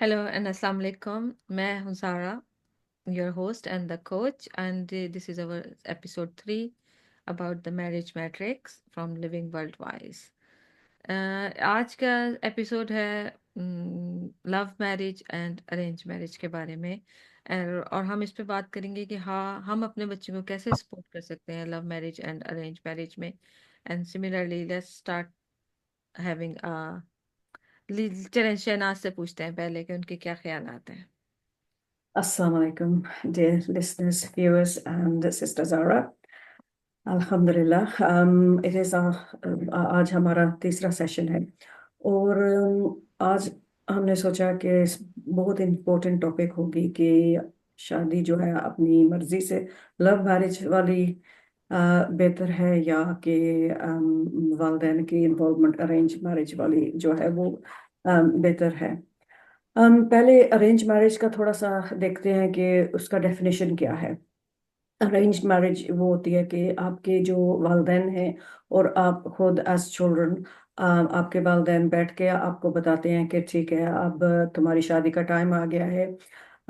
Hello and Assalamu alaikum. मैं हूँ Zara, your host and the coach, and this is our episode 3 about the marriage matrix from Living World Wise. आज का episode है love marriage and arrange marriage के बारे में। और हम इस पे बात करेंगे कि हाँ, हम अपने बच्चों को कैसे सपोर्ट कर सकते हैं love marriage and arrange marriage में। And similarly let's start having चलें, शहनाज से पूछते हैं पहले कि उनके क्या ख्याल आते हैं। Assalamu alaikum, dear listeners, viewers, and Sister Zara. अल्हम्दुलिल्लाह इट इज़ आज हमारा तीसरा सेशन है और आज हमने सोचा कि बहुत इम्पोर्टेंट टॉपिक होगी कि शादी जो है अपनी मर्जी से लव मैरिज वाली बेहतर है या कि वालदैन की इन्वॉल्वमेंट अरेंज मैरिज वाली जो है वो बेहतर है। पहले अरेंज मैरिज का थोड़ा सा देखते हैं कि उसका डेफिनेशन क्या है। अरेंज मैरिज वो होती है कि आपके जो वालदैन हैं और आप खुद एज चिल्ड्रन आपके वालदैन बैठ के आपको बताते हैं कि ठीक है, अब तुम्हारी शादी का टाइम आ गया है।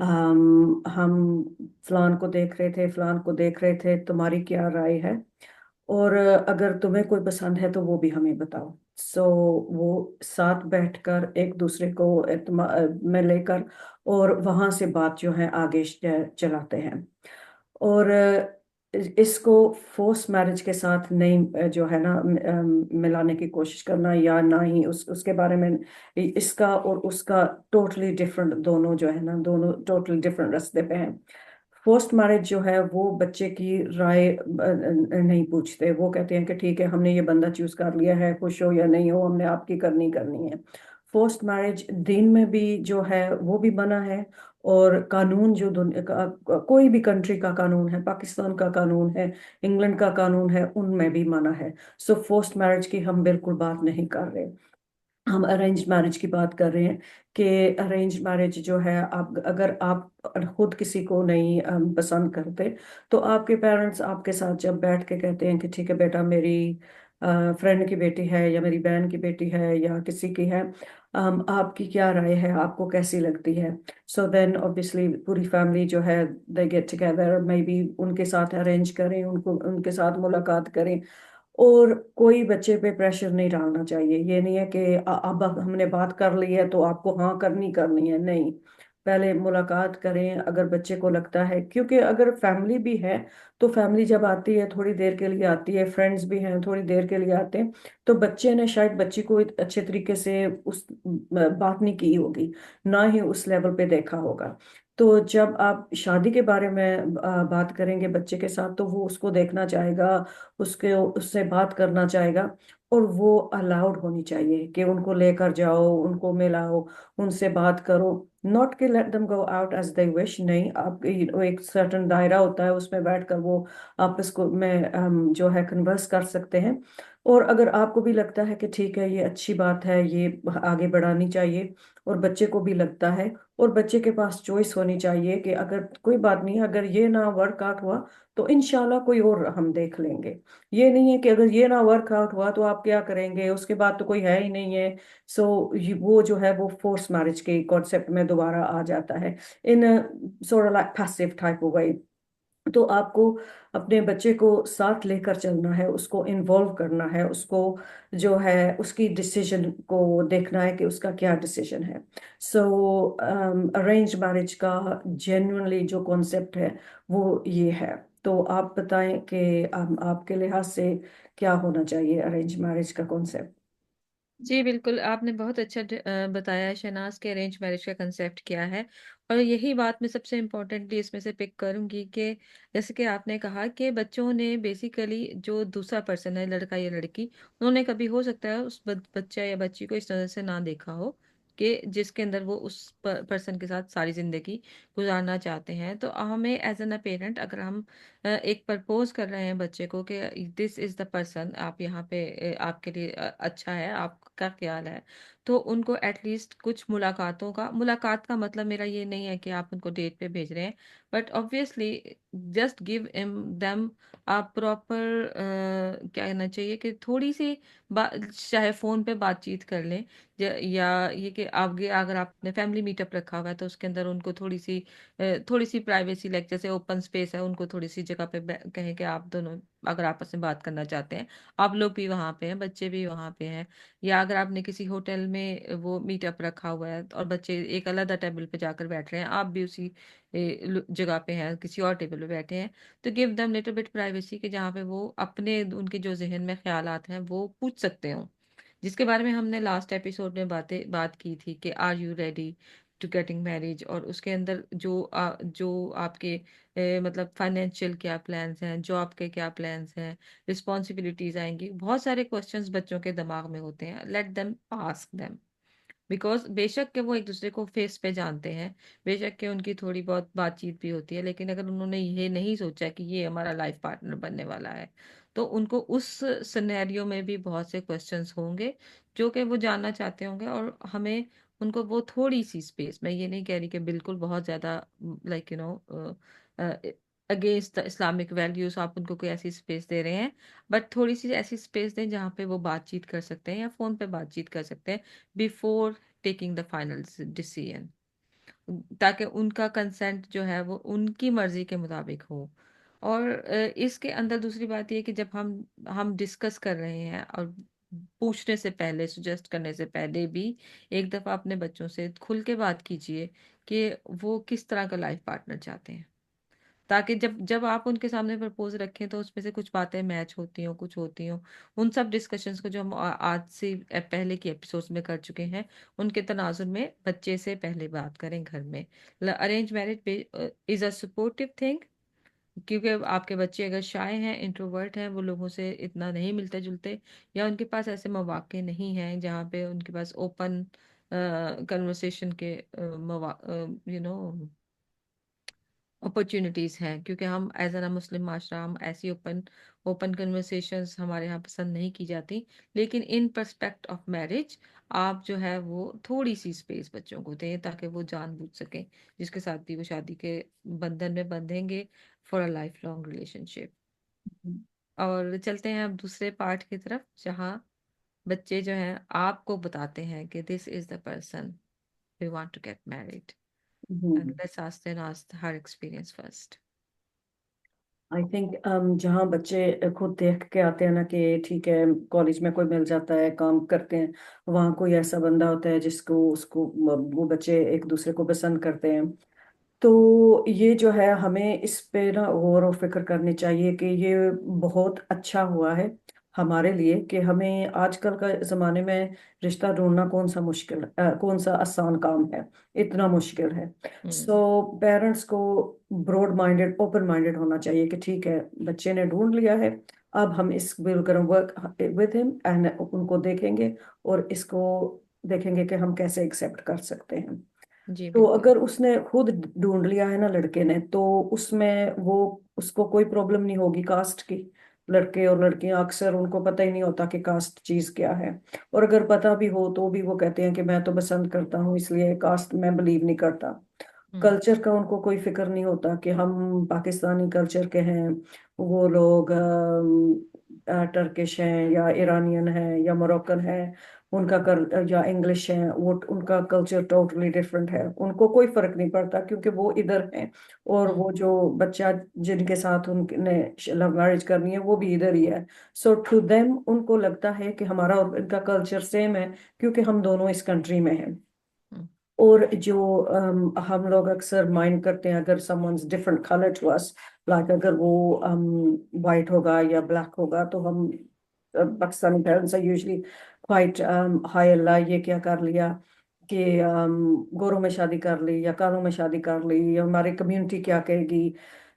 हम फलान को देख रहे थे, फलान को देख रहे थे, तुम्हारी क्या राय है? और अगर तुम्हें कोई पसंद है तो वो भी हमें बताओ। सो वो साथ बैठकर एक दूसरे को में लेकर और वहां से बात जो है आगे चलाते हैं। और इसको फोर्स मैरिज के साथ नहीं जो है ना मिलाने की कोशिश करना या ना ही उसके बारे में। इसका और उसका टोटली डिफरेंट, दोनों जो है ना दोनों टोटली डिफरेंट रास्ते पे हैं। फोर्स्ड मैरिज जो है वो बच्चे की राय नहीं पूछते, वो कहते हैं कि ठीक है, हमने ये बंदा चूज कर लिया है, खुश हो या नहीं हो, हमने आपकी करनी करनी है। फोर्स्ड मैरिज दीन में भी जो है वो भी बना है और कानून जो दुनिया का कोई भी कंट्री का कानून है, पाकिस्तान का कानून है, इंग्लैंड का कानून है, उनमें भी मना है। सो फोर्स्ड मैरिज की हम बिल्कुल बात नहीं कर रहे, हम अरेंज मैरिज की बात कर रहे हैं। कि अरेंज मैरिज जो है, आप अगर आप खुद किसी को नहीं पसंद करते तो आपके पेरेंट्स आपके साथ जब बैठ के कहते हैं कि ठीक है बेटा, मेरी फ्रेंड की बेटी है या मेरी बहन की बेटी है या किसी की है, आपकी क्या राय है, आपको कैसी लगती है? सो देन ऑब्वियसली पूरी फैमिली जो है they get together, may be उनके साथ अरेंज करें, उनको उनके साथ मुलाकात करें। और कोई बच्चे पे प्रेशर नहीं डालना चाहिए। ये नहीं है कि अब हमने बात कर ली है तो आपको हाँ करनी करनी है, नहीं। पहले मुलाकात करें, अगर बच्चे को लगता है, क्योंकि अगर फैमिली भी है तो फैमिली जब आती है थोड़ी देर के लिए आती है, फ्रेंड्स भी हैं थोड़ी देर के लिए आते हैं, तो बच्चे ने शायद बच्ची को अच्छे तरीके से उस बात नहीं की होगी, ना ही उस लेवल पे देखा होगा। तो जब आप शादी के बारे में बात करेंगे बच्चे के साथ तो वो उसको देखना चाहेगा, उसके उससे बात करना चाहेगा। और वो अलाउड होनी चाहिए कि उनको लेकर जाओ, उनको मिलाओ, उनसे बात करो। नॉट कि let them go out as they wish, नहीं। आप एक सर्टन दायरा होता है, उसमें बैठकर वो आपस को में जो है कन्वर्स कर सकते हैं। और अगर आपको भी लगता है कि ठीक है, ये अच्छी बात है, ये आगे बढ़ानी चाहिए, और बच्चे को भी लगता है, और बच्चे के पास चॉइस होनी चाहिए कि अगर कोई बात नहीं, अगर ये ना वर्कआउट हुआ तो इंशाल्लाह कोई और हम देख लेंगे। ये नहीं है कि अगर ये ना वर्कआउट हुआ तो आप क्या करेंगे, उसके बाद तो कोई है ही नहीं है। सो वो जो है वो फोर्स मैरिज के कॉन्सेप्ट में दोबारा आ जाता है, in sort like passive type of वे। तो आपको अपने बच्चे को साथ लेकर चलना है, उसको इन्वॉल्व करना है, उसको जो है उसकी डिसीजन को देखना है कि उसका क्या डिसीजन है। सो अरेंज मैरिज का जेन्युइनली जो कॉन्सेप्ट है वो ये है। तो आप बताएं कि आपके लिहाज से क्या होना चाहिए अरेंज मैरिज का कॉन्सेप्ट। जी, बिल्कुल, आपने बहुत अच्छा बताया है शहनाज के अरेंज मैरिज का कंसेप्ट क्या है। और यही बात मैं सबसे इम्पोर्टेंटली इसमें से पिक करूँगी कि जैसे कि आपने कहा कि बच्चों ने बेसिकली जो दूसरा पर्सन है, लड़का या लड़की, उन्होंने कभी हो सकता है उस बच्चा या बच्ची को इस तरह से ना देखा हो कि जिसके अंदर वो उस पर्सन के साथ सारी ज़िंदगी गुज़ारना चाहते हैं। तो हमें एज़ एन अ पेरेंट, अगर हम एक प्रपोज़ कर रहे हैं बच्चे को कि दिस इज़ द पर्सन, आप यहाँ पे आपके लिए अच्छा है, आपका ख्याल है, तो उनको एटलीस्ट कुछ मुलाकात का मतलब मेरा ये नहीं है कि आप उनको डेट पे भेज रहे हैं, but obviously just give them a proper, क्या कहना चाहिए कि थोड़ी सी चाहे फोन पे बातचीत कर लें, या ये कि आगे अगर आपने फैमिली मीटअप रखा हुआ है तो उसके अंदर उनको थोड़ी सी प्राइवेसी, लाइक जैसे ओपन स्पेस है, उनको थोड़ी सी जगह पे कहें कि आप दोनों अगर आपस में बात करना चाहते हैं, आप लोग भी वहाँ पे हैं, बच्चे भी वहाँ पे हैं, या अगर आपने किसी होटल में वो मीटअप रखा हुआ है और बच्चे एक अलग टेबल पे जाकर बैठ रहे हैं, आप भी उसी जगह पे हैं, किसी और टेबल पे बैठे हैं, तो give them little bit privacy कि जहाँ पे वो अपने उनके जो जहन में ख्यालात हैं वो पूछ सकते हो, जिसके बारे में हमने लास्ट एपिसोड में बात की थी कि are you ready to getting marriage, और उसके अंदर जो आपके मतलब फाइनेंशियल क्या प्लान्स हैं, जॉब के क्या प्लान्स हैं, रिस्पॉन्सिबिलिटीज आएंगी, बहुत सारे क्वेश्चंस बच्चों के दिमाग में होते हैं, let them ask them, because बेशक के वो एक दूसरे को फेस पे जानते हैं, बेशक के उनकी थोड़ी बहुत बातचीत भी होती है, लेकिन अगर उन्होंने ये नहीं सोचा कि ये हमारा लाइफ पार्टनर बनने वाला है, तो उनको उस सिनेरियो में भी बहुत से क्वेश्चंस होंगे जो कि वो जानना चाहते होंगे, और हमें उनको वो थोड़ी सी स्पेस, मैं ये नहीं कह रही कि बिल्कुल बहुत ज्यादा, like against the Islamic values आप उनको कोई ऐसी स्पेस दे रहे हैं, बट थोड़ी सी ऐसी स्पेस दें जहाँ पे वो बातचीत कर सकते हैं या फोन पे बातचीत कर सकते हैं before taking the final decision, ताकि उनका कंसेंट जो है वो उनकी मर्जी के मुताबिक हो। और इसके अंदर दूसरी बात ये कि जब हम डिस्कस कर रहे हैं, और पूछने से पहले, सुजेस्ट करने से पहले भी एक दफा अपने बच्चों से खुल के बात कीजिए कि वो किस तरह का लाइफ पार्टनर चाहते हैं, ताकि जब जब आप उनके सामने प्रपोज रखें तो उसमें से कुछ बातें मैच होती हो, कुछ होती हो, उन सब डिस्कशंस को जो हम आज से पहले के एपिसोड्स में कर चुके हैं, उनके तनाजुर में बच्चे से पहले बात करें घर में। Arrange marriage is a supportive thing, क्योंकि आपके बच्चे अगर शाय हैं, इंट्रोवर्ट हैं, वो लोगों से इतना नहीं मिलते जुलते, या उनके पास ऐसे मौके नहीं हैं जहाँ पे उनके पास ओपन कन्वर्सेशन के यू नो अपॉर्चुनिटीज हैं, क्योंकि हम एज एन मुस्लिम माशरा, हम ऐसी ओपन ओपन कन्वर्सेशंस हमारे यहाँ पसंद नहीं की जाती, लेकिन इन पर्सपेक्ट ऑफ मैरिज आप जो है वो थोड़ी सी स्पेस बच्चों को दें, ताकि वो जान बूझ सकें जिसके साथ भी वो शादी के बंधन में बंधेंगे for a life long relationship. और चलते हैं अब दूसरे पार्ट की तरफ, जहाँ बच्चे जो हैं आपको बताते हैं कि this is the person we want to get married, and hmm. Let's ask her experience first. I think जहाँ बच्चे खुद देख के आते हैं ना कि ठीक है, कॉलेज में कोई मिल जाता है, काम करते हैं, वहाँ कोई ऐसा बंदा होता है जिसको उसको वो बच्चे एक दूसरे को पसंद करते हैं, तो ये जो है हमें इस पे ना गौर और फिक्र करनी चाहिए कि ये बहुत अच्छा हुआ है हमारे लिए कि हमें आजकल का जमाने में रिश्ता ढूंढना कौन सा आसान काम है, इतना मुश्किल है। हम्म। सो पेरेंट्स को ब्रॉड माइंडेड, ओपन माइंडेड होना चाहिए कि ठीक है, बच्चे ने ढूंढ लिया है, अब हम इस विल करें वर्क विद हिम एंड उनको देखेंगे और इसको देखेंगे कि हम कैसे एक्सेप्ट कर सकते हैं। जी तो बिल्कुल। अगर उसने खुद ढूंढ लिया है ना लड़के ने, तो उसमें वो उसको कोई प्रॉब्लम नहीं होगी कास्ट की। लड़के और लड़कियां अक्सर उनको पता ही नहीं होता कि कास्ट चीज क्या है, और अगर पता भी हो तो भी वो कहते हैं कि मैं तो पसंद करता हूँ, इसलिए कास्ट मैं बिलीव नहीं करता। हम्म। कल्चर का उनको कोई फिक्र नहीं होता कि हम पाकिस्तानी कल्चर के हैं, वो लोग टर्किश हैं या ईरानियन हैं या मोरक्कन हैं, उनका कर या इंग्लिश है, वो उनका कल्चर टोटली डिफरेंट है, उनको कोई फर्क नहीं पड़ता क्योंकि वो इधर हैं, और हम्म। वो जो बच्चा जिनके साथ उनने लव मैरिज करनी है वो भी इधर ही है। सो टू देम उनको लगता है कि हमारा और इनका कल्चर सेम है क्योंकि हम दोनों इस कंट्री में हैं। हम्म। और जो हम लोग अक्सर माइंड करते हैं अगर someone's different colour to us, like अगर वो वाइट होगा या ब्लैक होगा, तो हम Pakistani parents are usually quite हाय अल्लाह ये क्या कर लिया कि गोरों में शादी कर ली या कालों में शादी कर ली, या हमारी कम्युनिटी क्या कहेगी।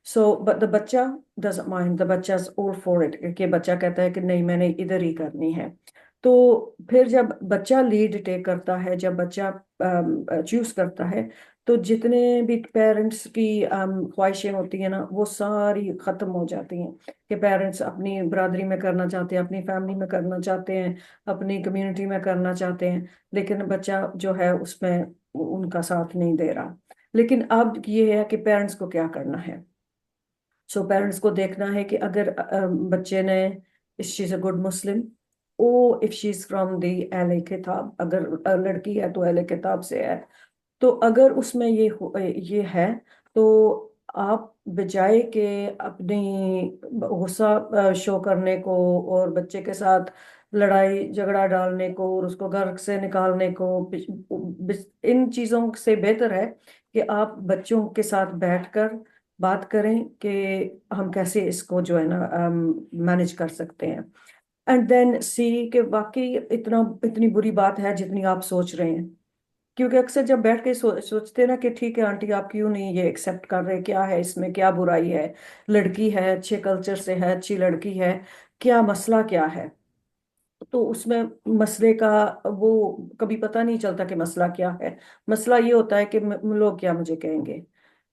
सो बट द बच्चा डजंट माइंड, द बच्चा इज ऑल फॉर इट, कि बच्चा कहता है कि नहीं मैंने इधर ही करनी है। तो फिर जब बच्चा लीड टेक करता है, जब बच्चा चूज करता है, तो जितने भी पेरेंट्स की ख्वाहिशें होती हैं ना, वो सारी खत्म हो जाती हैं। कि पेरेंट्स अपनी बरादरी में करना चाहते हैं, अपनी फैमिली में करना चाहते हैं, अपनी कम्युनिटी में करना चाहते हैं, लेकिन बच्चा जो है उसमें उनका साथ नहीं दे रहा। लेकिन अब ये है कि पेरेंट्स को क्या करना है। सो पेरेंट्स को देखना है कि अगर बच्चे ने, if she is a good Muslim, or if she is from the एल किताब, अगर लड़की है तो एल किताब से है, तो अगर उसमें ये है, तो आप बजाय के अपनी गुस्सा शो करने को और बच्चे के साथ लड़ाई झगड़ा डालने को और उसको घर से निकालने को, इन चीजों से बेहतर है कि आप बच्चों के साथ बैठकर बात करें कि हम कैसे इसको जो है ना मैनेज कर सकते हैं। एंड देन सी कि वाकई इतना इतनी बुरी बात है जितनी आप सोच रहे हैं। क्योंकि अक्सर जब बैठ के सोचते हैं ना कि ठीक है आंटी, आप क्यों नहीं ये एक्सेप्ट कर रहे, क्या है इसमें, क्या बुराई है, लड़की है, अच्छे कल्चर से है, अच्छी लड़की है, क्या मसला क्या है। तो उसमें मसले का वो कभी पता नहीं चलता कि मसला क्या है। मसला ये होता है कि लोग क्या मुझे कहेंगे,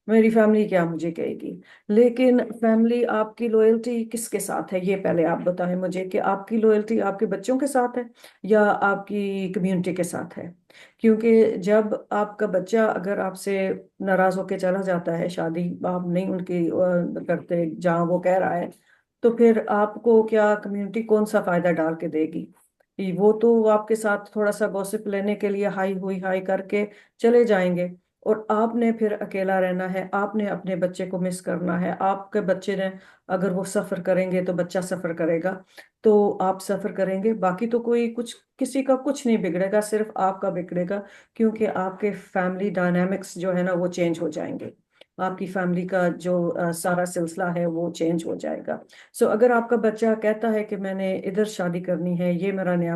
मेरी फैमिली क्या मुझे कहेगी। लेकिन फैमिली आपकी लॉयल्टी किसके साथ है, ये पहले आप बताएं मुझे कि आपकी लॉयल्टी आपके बच्चों के साथ है या आपकी कम्युनिटी के साथ है। क्योंकि जब आपका बच्चा अगर आपसे नाराज होके चला जाता है, शादी आप नहीं उनकी करते जहाँ वो कह रहा है, तो फिर आपको क्या कम्युनिटी कौन सा फायदा डाल के देगी। वो तो आपके साथ थोड़ा सा गॉसिप लेने के लिए हाई हुई हाई करके चले जाएंगे, और आपने फिर अकेला रहना है, आपने अपने बच्चे को मिस करना है। आपके बच्चे ने, अगर वो सफर करेंगे तो बच्चा सफर करेगा, तो आप सफर करेंगे, बाकी तो कोई कुछ किसी का कुछ नहीं बिगड़ेगा, सिर्फ आपका बिगड़ेगा। क्योंकि आपके फैमिली डायनामिक्स जो है ना वो चेंज हो जाएंगे, आपकी फैमिली का जो सारा सिलसिला है वो चेंज हो जाएगा। सो अगर आपका बच्चा कहता है कि मैंने इधर शादी करनी है, ये मेरा नया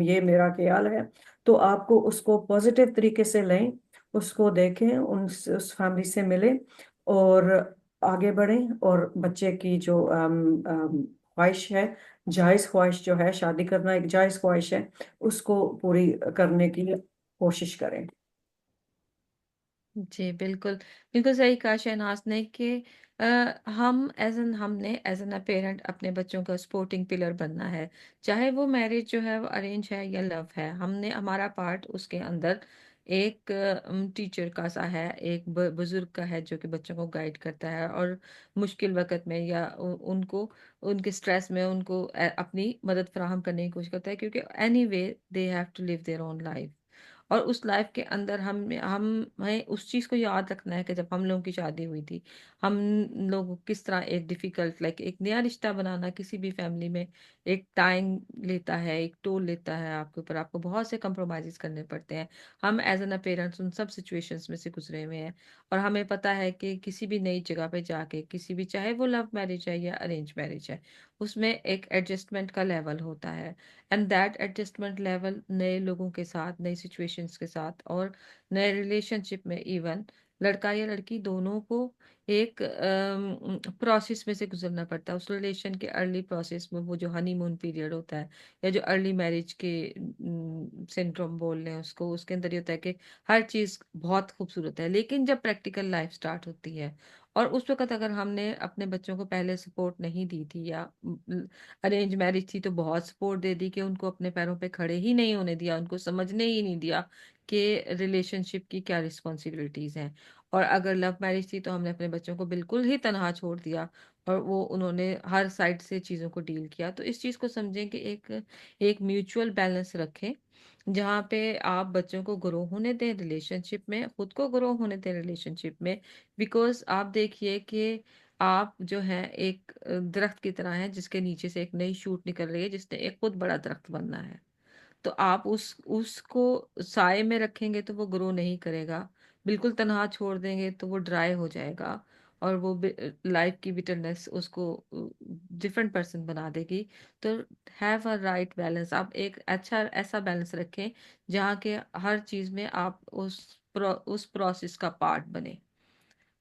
ये मेरा ख्याल है, तो आपको उसको पॉजिटिव तरीके से लें, उसको देखें, उस फैमिली से मिलें और आगे बढ़ें, और बच्चे की जो ख्वाहिश है, जायज़ ख्वाहिश जो है, शादी करना एक जायज़ ख्वाहिश है, उसको पूरी करने की कोशिश करें। जी, बिल्कुल। बिल्कुल सही कहा शहनाज़ ने कि हम हमने एज़ एन अ पेरेंट अपने बच्चों का सपोर्टिंग पिलर बनना है। चाहे वो मैरिज जो है वो अरेंज है या लव है, हमने हमारा पार्ट उसके अंदर एक टीचर का सा है, एक बुज़ुर्ग का है जो कि बच्चों को गाइड करता है और मुश्किल वक़्त में या उनको उनके स्ट्रेस में उनको अपनी मदद फ़राहम करने की कोशिश करता है, क्योंकि anyway they have to live their own life. और उस लाइफ के अंदर हमें उस चीज़ को याद रखना है कि जब हम लोगों की शादी हुई थी, हम लोग किस तरह एक डिफ़िकल्ट लाइक एक नया रिश्ता बनाना किसी भी फैमिली में एक टाइम लेता है, एक टोल लेता है आपके ऊपर, आपको बहुत से कॉम्प्रोमाइज़ेज़ करने पड़ते हैं। हम एज़ एन अ पेरेंट्स उन सब सिचुएशंस में से गुज़रे हुए हैं और हमें पता है कि किसी भी नई जगह पे जाके किसी भी, चाहे वो लव मैरिज है या अरेंज मैरिज है, उसमें एक एडजस्टमेंट का लेवल होता है। एंड दैट एडजस्टमेंट लेवल नए लोगों के साथ, नई सिचुएशंस के साथ और नए रिलेशनशिप में इवन लड़का या लड़की दोनों को एक प्रोसेस में से गुजरना पड़ता है। उस रिलेशन के अर्ली प्रोसेस में वो जो हनीमून पीरियड होता है या जो अर्ली मैरिज के सिंड्रोम बोल रहे हैं उसको, उसके अंदर ये होता है कि हर चीज़ बहुत खूबसूरत है, लेकिन जब प्रैक्टिकल लाइफ स्टार्ट होती है और उस वक्त अगर हमने अपने बच्चों को पहले सपोर्ट नहीं दी थी या अरेंज मैरिज थी तो बहुत सपोर्ट दे दी कि उनको अपने पैरों पे खड़े ही नहीं होने दिया, उनको समझने ही नहीं दिया कि रिलेशनशिप की क्या रिस्पॉन्सिबिलिटीज हैं। और अगर लव मैरिज थी तो हमने अपने बच्चों को बिल्कुल ही तनहा छोड़ दिया और वो उन्होंने हर साइड से चीज़ों को डील किया। तो इस चीज़ को समझें कि एक एक म्यूचुअल बैलेंस रखें जहाँ पे आप बच्चों को ग्रो होने दें रिलेशनशिप में, खुद को ग्रो होने दें रिलेशनशिप में। बिकॉज आप देखिए कि आप जो है एक दरख्त की तरह हैं जिसके नीचे से एक नई शूट निकल रही है जिसने एक खुद बड़ा दरख्त बनना है। तो आप उसको साए में रखेंगे तो वो ग्रो नहीं करेगा, बिल्कुल तनहा छोड़ देंगे तो वो ड्राई हो जाएगा और वो लाइफ की बिटरनेस उसको डिफरेंट पर्सन बना देगी। तो हैव अ राइट बैलेंस, आप एक अच्छा ऐसा बैलेंस रखें जहाँ के हर चीज़ में आप उस प्रोसेस का पार्ट बने।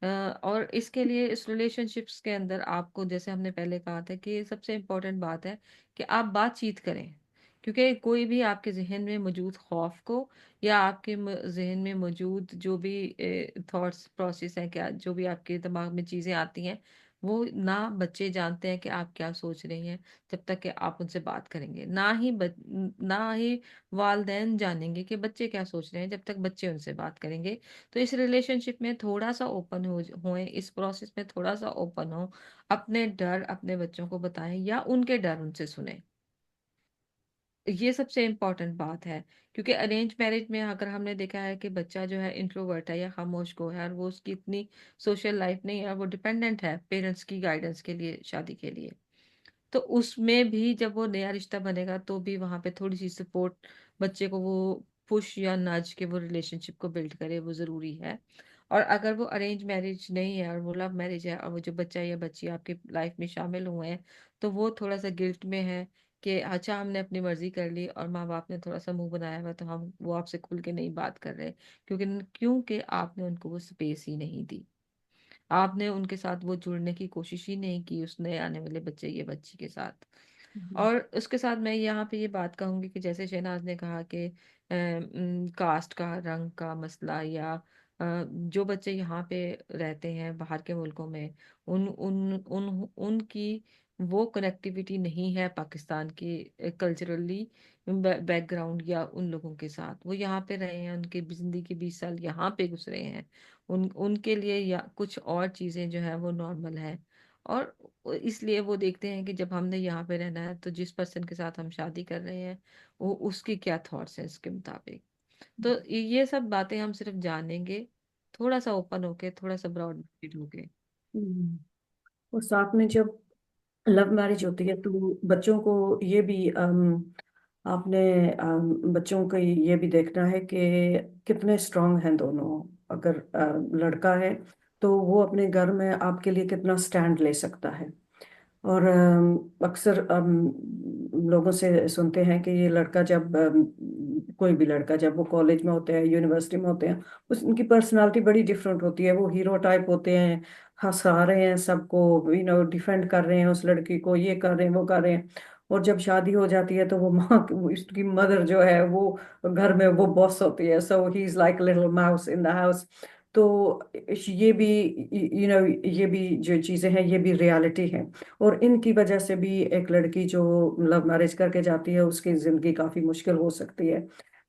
और इसके लिए इस रिलेशनशिप्स के अंदर आपको, जैसे हमने पहले कहा था कि सबसे इम्पोर्टेंट बात है कि आप बातचीत करें, क्योंकि कोई भी आपके जहन में मौजूद खौफ को या आपके जहन में मौजूद जो भी थॉट्स प्रोसेस है, क्या जो भी आपके दिमाग में चीजें आती हैं, वो ना बच्चे जानते हैं कि आप क्या सोच रही हैं जब तक कि आप उनसे बात करेंगे। ना ही वालदेन जानेंगे कि बच्चे क्या सोच रहे हैं जब तक बच्चे उनसे बात करेंगे। तो इस रिलेशनशिप में थोड़ा सा ओपन होए, इस प्रोसेस में थोड़ा सा ओपन हो, अपने डर अपने बच्चों को बताएं या उनके डर उनसे सुने। ये सबसे इम्पोर्टेंट बात है। क्योंकि अरेंज मैरिज में अगर हमने देखा है कि बच्चा जो है इंट्रोवर्ट है या खामोश को है और वो उसकी इतनी सोशल लाइफ नहीं है, वो डिपेंडेंट है पेरेंट्स की गाइडेंस के लिए शादी के लिए, तो उसमें भी जब वो नया रिश्ता बनेगा तो भी वहां पे थोड़ी सी सपोर्ट बच्चे को, वो पुश या नज के वो रिलेशनशिप को बिल्ड करे, वो जरूरी है। और अगर वो अरेंज मैरिज नहीं है और वो लव मैरिज है और वो जो बच्चा या बच्ची आपकी लाइफ में शामिल हुए हैं, तो वो थोड़ा सा गिल्ट में है कि अच्छा हमने अपनी मर्जी कर ली और माँ बाप ने थोड़ा सा मुंह बनाया हुआ, तो हम वो आपसे खुल के नहीं बात कर रहे, क्योंकि आपने उनको वो स्पेस ही नहीं दी। आपने उनके साथ वो जुड़ने की कोशिश ही नहीं की उस नए आने वाले बच्चे या बच्ची के साथ। हम्म। और उसके साथ मैं यहाँ पे ये बात कहूंगी कि जैसे शहनाज ने कहा कि कास्ट का, रंग का मसला, या जो बच्चे यहाँ पे रहते हैं बाहर के मुल्कों में, उन उन उन उनकी वो कनेक्टिविटी नहीं है पाकिस्तान के कल्चरली बैकग्राउंड या उन लोगों के साथ। वो यहाँ पे रहे हैं, उनके जिंदगी के 20 साल यहाँ पे गुजरे हैं, उनके लिए या कुछ और चीजें जो है वो नॉर्मल है। और इसलिए वो देखते हैं कि जब हमने यहाँ पे रहना है तो जिस पर्सन के साथ हम शादी कर रहे हैं वो उसकी क्या थॉट्स हैं इसके मुताबिक। तो ये सब बातें हम सिर्फ जानेंगे थोड़ा सा ओपन होके, थोड़ा सा ब्रॉड माइंडेड होके। हम्म। और साथ में जब लव मैरिज होती है तो बच्चों को ये भी आपने बच्चों को ये भी देखना है कि कितने स्ट्रांग हैं दोनों। अगर लड़का है तो वो अपने घर में आपके लिए कितना स्टैंड ले सकता है। और अक्सर लोगों से सुनते हैं कि ये लड़का जब कोई भी लड़का जब वो कॉलेज में होते हैं, यूनिवर्सिटी में होते हैं, उनकी पर्सनालिटी बड़ी डिफरेंट होती है। वो हीरो टाइप होते हैं, हंसा रहे हैं सबको, डिफेंड कर रहे हैं उस लड़की को, ये कर रहे हैं वो कर रहे हैं। और जब शादी हो जाती है तो वो इसकी मदर जो है वो घर में वो बॉस होती है। So she is like little mouse in the house. तो ये भी ये भी जो चीजें हैं ये भी रियलिटी है। और इनकी वजह से भी एक लड़की जो लव मैरिज करके जाती है उसकी जिंदगी काफी मुश्किल हो सकती है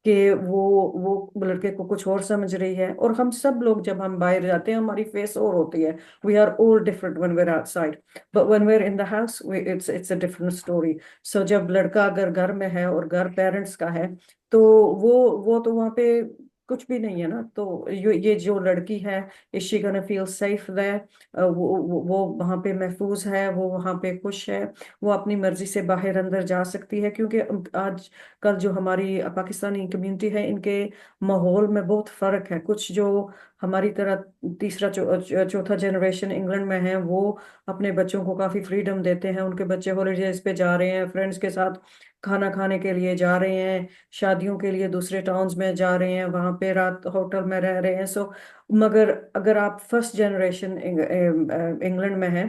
कि वो लड़के को कुछ और समझ रही है। और हम सब लोग जब हम बाहर जाते हैं हमारी फेस और होती है। We are all different when we are outside, but when we are in the house it's a different story. So जब लड़का अगर घर में है और घर पेरेंट्स का है तो वो तो वहाँ पे कुछ भी नहीं है ना। तो ये जो लड़की है, is she gonna feel safe there? वो वहां पे महफूज है, वो वहां पे खुश है, वो अपनी मर्जी से बाहर अंदर जा सकती है? क्योंकि आज कल जो हमारी पाकिस्तानी कम्युनिटी है इनके माहौल में बहुत फर्क है। कुछ जो हमारी तरह तीसरा चौथा जनरेशन इंग्लैंड में है वो अपने बच्चों को काफी फ्रीडम देते हैं। उनके बच्चे हॉलीडेज पे जा रहे हैं, फ्रेंड्स के साथ खाना खाने के लिए जा रहे हैं, शादियों के लिए दूसरे टाउन्स में जा रहे हैं, वहां पे रात होटल में रह रहे हैं। सो मगर अगर आप फर्स्ट जनरेशन इंग्लैंड में हैं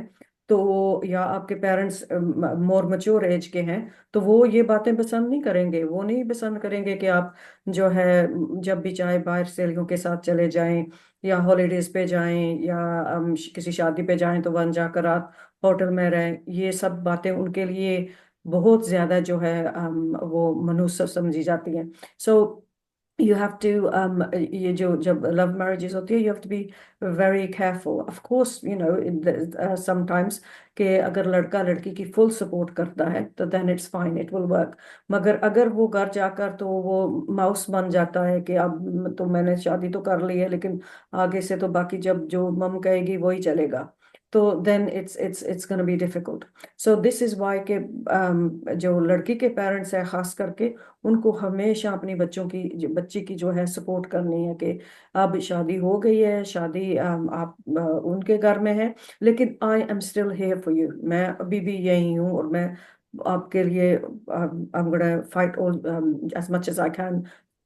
तो या आपके पेरेंट्स मोर मैच्योर एज के हैं तो वो ये बातें पसंद नहीं करेंगे। वो नहीं पसंद करेंगे कि आप जो है जब भी चाहे बाहर सहेलियों के साथ चले जाएं या हॉलीडेज पे जाएं या किसी शादी पे जाएं तो वहां जाकर आप होटल में रहें। ये सब बातें उनके लिए बहुत ज्यादा जो है वो मनुष्य समझी जाती हैं। सो you have to ये जो जब love marriages होती है you have to be very careful of course sometimes कि अगर लड़का लड़की की फुल सपोर्ट करता है तो then it's fine, it will work। मगर अगर वो घर जाकर तो वो माउस बन जाता है कि अब तो मैंने शादी तो कर ली है लेकिन आगे से तो बाकी जब जो मम कहेगी वही चलेगा, तो then it's going to be difficult। so this is why के जो लड़की के पेरेंट्स है खास करके उनको हमेशा अपनी बच्ची की जो है सपोर्ट करनी है कि अब शादी हो गई है, शादी आप उनके घर में है लेकिन I am still here for you. मैं अभी भी यही हूँ और मैं आपके लिए I am gonna fight all as much as I can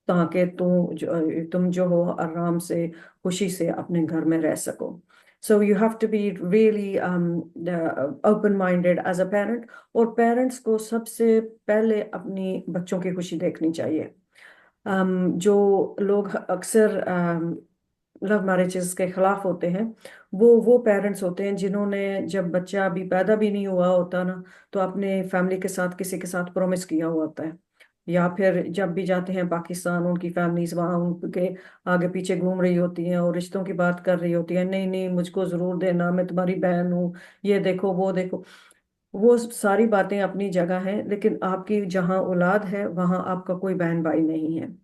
ताकि तुम जो हो आराम से खुशी से अपने घर में रह सको। So you have to be really open minded as a parent. और पेरेंट्स को सबसे पहले अपनी बच्चों की खुशी देखनी चाहिए। जो लोग अक्सर लव मैरिजेस के खिलाफ होते हैं, वो पेरेंट्स होते हैं जिन्होंने जब बच्चा अभी पैदा भी नहीं हुआ होता ना, तो अपने फैमिली के साथ किसी के साथ प्रॉमिस किया हुआ होता है। या फिर जब भी जाते हैं पाकिस्तान, उनकी फैमिलीज वहां उनके आगे पीछे घूम रही होती हैं और रिश्तों की बात कर रही होती है, नहीं नहीं मुझको जरूर देना, मैं तुम्हारी बहन हूँ, ये देखो वो देखो। वो सारी बातें अपनी जगह हैं, लेकिन आपकी जहाँ औलाद है वहां आपका कोई बहन भाई नहीं है।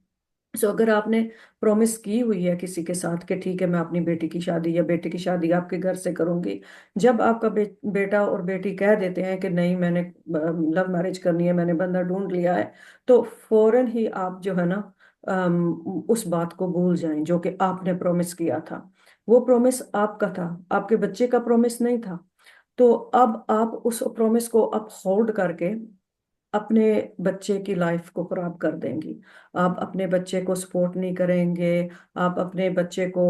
सो अगर आपने प्रॉमिस की हुई है किसी के साथ कि ठीक है मैं अपनी बेटी की शादी या बेटे की शादी आपके घर से करूंगी, जब आपका बेटा और बेटी कह देते हैं कि नहीं मैंने लव मैरिज करनी है, मैंने बंदा ढूंढ लिया है, तो फौरन ही आप जो है ना उस बात को भूल जाएं जो कि आपने प्रॉमिस किया था। वो प्रॉमिस आपका था, आपके बच्चे का प्रॉमिस नहीं था। तो अब आप उस प्रॉमिस को अप होल्ड करके अपने बच्चे की लाइफ को खराब कर देंगी। आप अपने बच्चे को सपोर्ट नहीं करेंगे, आप अपने बच्चे को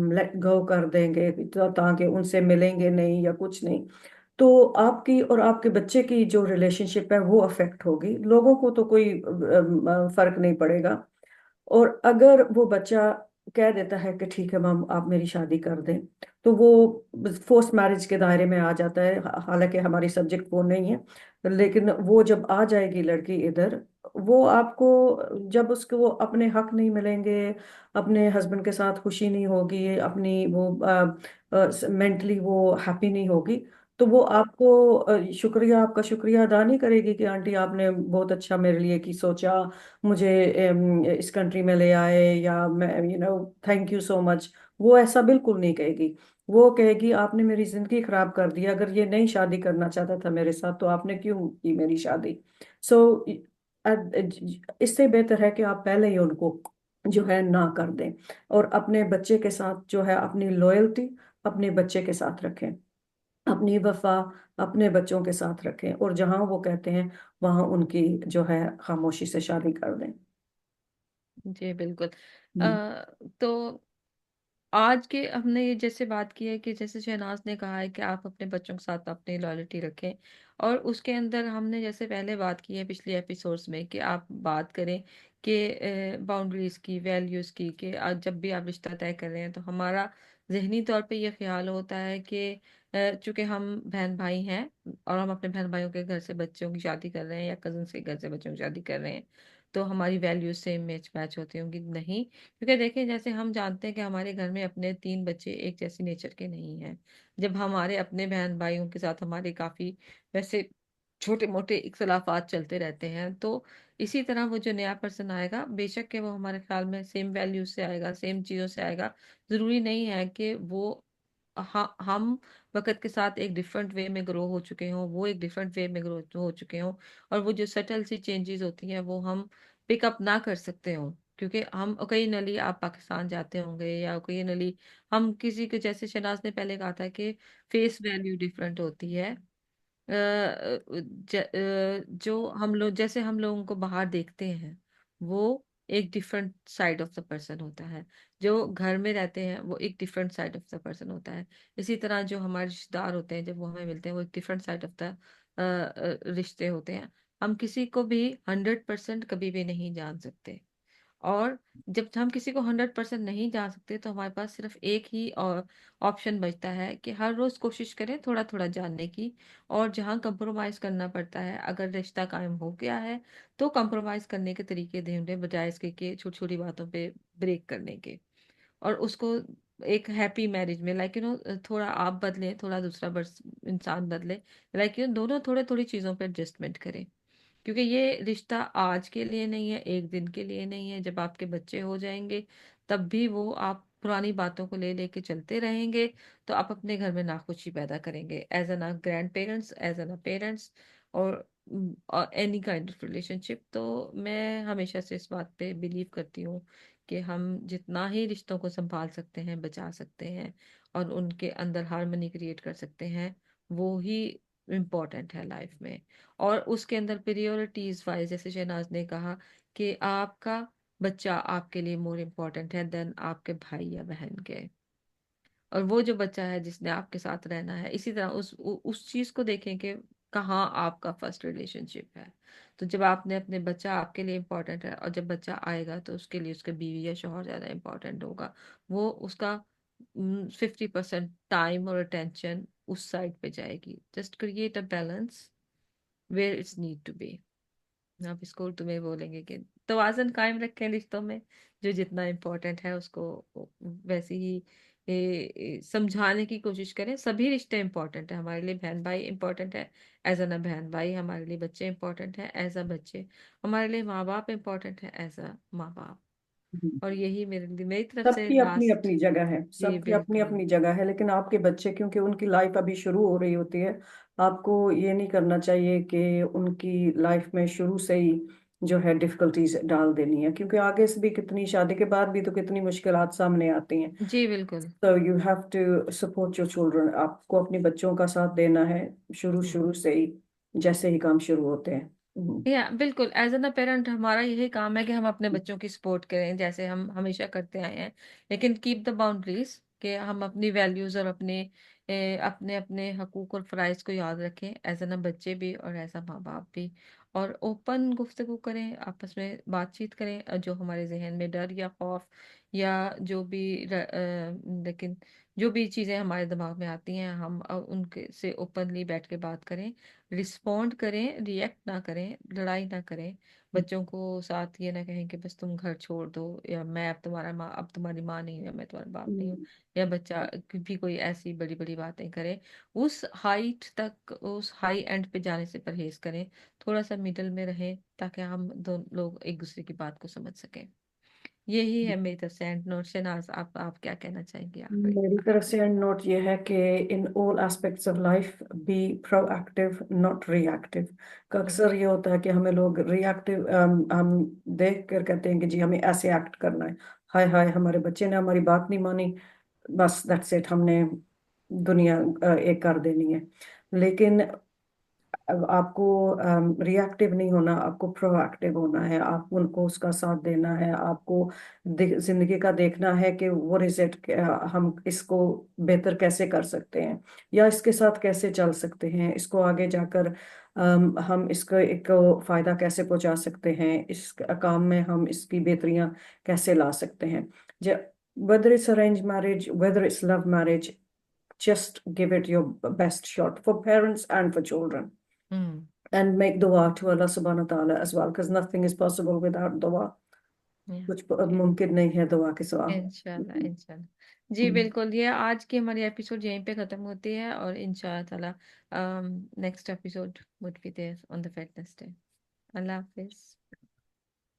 लेट गो कर देंगे ताकि उनसे मिलेंगे नहीं या कुछ नहीं। तो आपकी और आपके बच्चे की जो रिलेशनशिप है वो अफेक्ट होगी, लोगों को तो कोई फर्क नहीं पड़ेगा। और अगर वो बच्चा कह देता है कि ठीक है मम आप मेरी शादी कर दें, तो वो फोर्स मैरिज के दायरे में आ जाता है। हालांकि हमारी सब्जेक्ट वो नहीं है, लेकिन वो जब आ जाएगी लड़की इधर, वो आपको जब उसको वो अपने हक नहीं मिलेंगे, अपने हस्बैंड के साथ खुशी नहीं होगी, अपनी वो मेंटली वो हैप्पी नहीं होगी, तो वो आपको शुक्रिया आपका शुक्रिया अदा नहीं करेगी कि आंटी आपने बहुत अच्छा मेरे लिए की सोचा, मुझे इस कंट्री में ले आए, या मैं थैंक यू सो मच। वो ऐसा बिल्कुल नहीं कहेगी। वो कहेगी आपने मेरी जिंदगी खराब कर दी, अगर ये नहीं शादी करना चाहता था मेरे साथ तो आपने क्यों की मेरी शादी। सो इससे बेहतर है कि आप पहले ही उनको जो है ना कर दें, और अपने बच्चे के साथ जो है अपनी लॉयल्टी अपने बच्चे के साथ रखें, अपनी वफा अपने बच्चों के साथ रखें, और जहां वो कहते हैं वहां उनकी जो है खामोशी से शादी कर दें। जी बिल्कुल। हम्म। तो आज के हमने ये जैसे बात की है कि जैसे शहनाज ने कहा है कि आप अपने बच्चों के साथ अपनी लॉयल्टी रखें, और उसके अंदर हमने जैसे पहले बात की है पिछले एपिसोड्स में कि आप बात करें कि बाउंड्रीज की, वैल्यूज की, कि आज जब भी आप रिश्ता तय कर रहे हैं तो हमारा जहनी तौर पे ये ख्याल होता है कि चूंकि हम बहन भाई हैं और हम अपने बहन भाइयों के घर से बच्चों की शादी कर रहे हैं या कजन के घर से बच्चों की शादी कर रहे हैं, तो हमारी वैल्यूज सेम मैच मैच होती होंगी। नहीं, क्योंकि देखिए जैसे हम जानते हैं कि हमारे घर में अपने तीन बच्चे एक जैसी नेचर के नहीं हैं। जब हमारे अपने बहन भाइयों के साथ हमारे काफी वैसे छोटे मोटे इख्तलाफात चलते रहते हैं, तो इसी तरह वो जो नया पर्सन आएगा बेशक कि वो हमारे ख्याल में सेम वैल्यूज से आएगा, सेम चीजों से आएगा। जरूरी नहीं है कि वो हम वक्त के साथ एक डिफरेंट वे में ग्रो हो चुके हों, वो एक डिफरेंट वे में ग्रो हो चुके हों, और वो जो सटल सी चेंजेस होती हैं वो हम पिकअप ना कर सकते हों। क्योंकि हम ओकेजनली आप पाकिस्तान जाते होंगे या ओकेजनली हम किसी को, जैसे शनाज ने पहले कहा था कि फेस वैल्यू डिफरेंट होती है। जो हम लोग, जैसे हम लोगों को बाहर देखते हैं वो एक different side of the person होता है, जो घर में रहते हैं वो एक different side of the person होता है। इसी तरह जो हमारे रिश्तेदार होते हैं जब वो हमें मिलते हैं वो एक डिफरेंट साइड ऑफ द रिश्ते होते हैं। हम किसी को भी 100% कभी भी नहीं जान सकते, और जब हम किसी को 100% नहीं जान सकते तो हमारे पास सिर्फ एक ही और ऑप्शन बचता है कि हर रोज कोशिश करें थोड़ा थोड़ा जानने की। और जहाँ कंप्रोमाइज करना पड़ता है, अगर रिश्ता कायम हो गया है, तो कंप्रोमाइज करने के तरीके ढूंढें बजाय इसके कि छोटी छोटी बातों पे ब्रेक करने के। और उसको एक हैप्पी मैरिज में थोड़ा आप बदलें, थोड़ा दूसरा इंसान बदले, दोनों थोड़े थोड़ी चीजों पे एडजस्टमेंट करें। क्योंकि ये रिश्ता आज के लिए नहीं है, एक दिन के लिए नहीं है। जब आपके बच्चे हो जाएंगे तब भी वो आप पुरानी बातों को ले लेके चलते रहेंगे, तो आप अपने घर में नाखुशी पैदा करेंगे as an grand parents, as an parents, और एनी काइंड ऑफ रिलेशनशिप। तो मैं हमेशा से इस बात पे बिलीव करती हूँ कि हम जितना ही रिश्तों को संभाल सकते हैं, बचा सकते हैं, और उनके अंदर हार्मनी क्रिएट कर सकते हैं, वो ही इम्पोर्टेंट है लाइफ में। और उसके अंदर प्रियोरिटीज वाइज जैसे शहनाज ने कहा कि आपका बच्चा आपके लिए मोर इम्पोर्टेंट है देन आपके भाई या बहन के। और वो जो बच्चा है जिसने आपके साथ रहना है, इसी तरह उस चीज को देखें कि कहाँ आपका फर्स्ट रिलेशनशिप है। तो जब आपने अपने बच्चा आपके लिए इम्पोर्टेंट है, और जब बच्चा आएगा तो उसके लिए उसका बीवी या शौहर ज्यादा इम्पोर्टेंट होगा। वो उसका 50% टाइम और अटेंशन उस साइड पे जाएगी। Just create a balance where it's need to be. आप इसको उर्दू में बोलेंगे कि तवाज़ुन कायम रखें रिश्तों में। जो जितना इम्पोर्टेंट है उसको वैसे ही समझाने की कोशिश करें। सभी रिश्ते इम्पोर्टेंट है हमारे लिए। बहन भाई इम्पोर्टेंट है एज अ बहन भाई हमारे लिए, बच्चे इम्पोर्टेंट है एज अ बच्चे हमारे लिए, माँ बाप इम्पोर्टेंट है एज अ माँ बाप। हम्म। और यही मेरी तरफ से सबकी अपनी लास्ट। अपनी जगह है, जी सबकी अपनी बिल्कुल। अपनी जगह है, लेकिन आपके बच्चे क्योंकि उनकी लाइफ अभी शुरू हो रही होती है, आपको ये नहीं करना चाहिए कि उनकी लाइफ में शुरू से ही जो है डिफिकल्टीज डाल देनी है, क्योंकि आगे से भी कितनी, शादी के बाद भी तो कितनी मुश्किलात सामने आती हैं। जी बिल्कुल। So you have to support your children. आपको अपने बच्चों का साथ देना है शुरू शुरू से ही, जैसे ही काम शुरू होते हैं। या बिल्कुल, एज एन अ पेरेंट हमारा यही काम है कि हम अपने बच्चों की सपोर्ट करें जैसे हम हमेशा करते आए हैं। लेकिन कीप द बाउंड्रीज, कि हम अपनी वैल्यूज और अपने अपने हकूक और फराइज को याद रखें, एज एन अ बच्चे भी और एज अ माँ बाप भी। और ओपन गुफ्तगू करें, आपस में बातचीत करें। जो हमारे जहन में डर या खौफ या जो भी लेकिन जो भी चीज़ें हमारे दिमाग में आती हैं, हम उनके से ओपनली बैठ के बात करें। रिस्पोंड करें, रिएक्ट ना करें, लड़ाई ना करें। बच्चों को साथ ये ना कहें कि बस तुम घर छोड़ दो, या मैं अब तुम्हारी माँ नहीं हूँ, या मैं तुम्हारा बाप नहीं हूँ। या बच्चा भी कोई ऐसी बड़ी बड़ी बातें करे, उस हाइट तक, उस हाई एंड पे जाने से परहेज करें। थोड़ा सा मिडल में रहें ताकि हम दोनों लोग एक दूसरे की बात को समझ सकें। यही है मेरी तरफ से एंड नोट। शहनाज, आप क्या कहना चाहेंगे आखिरी? मेरी तरफ से एंड नोट ये है कि in all aspects of life be proactive not reactive. Hmm. अक्सर ये होता है कि हमें लोग रिएक्टिव, हम देख कर कहते हैं कि जी हमें ऐसे एक्ट करना है, हाय हाय हमारे बच्चे ने हमारी बात नहीं मानी, बस दैट्स इट, हमने दुनिया एक कर देनी है। लेकिन अब आपको रिएक्टिव नहीं होना, आपको प्रोएक्टिव होना है, आप उनको उसका साथ देना है, आपको जिंदगी का देखना है कि व्हाट इज इट, हम इसको बेहतर कैसे कर सकते हैं, या इसके साथ कैसे चल सकते हैं, इसको आगे जाकर हम इसको एक फायदा कैसे पहुंचा सकते हैं, इस काम में हम इसकी बेहतरियां कैसे ला सकते हैं। whether it's arranged marriage, whether it's love marriage, just give it your best shot for parents and for children, hmm. and make dua to Allah subhanahu wa ta'ala as well, because nothing is possible without dua. कुछ मुमकिन नहीं है दुआ के सिवा। इंशाल्लाह इंशाल्लाह। जी बिल्कुल, ये आज की हमारी एपिसोड यहीं पे खत्म होती है, और इंशाल्लाह ताला next episode would be there on the Wednesday. अल्लाह हाफिज।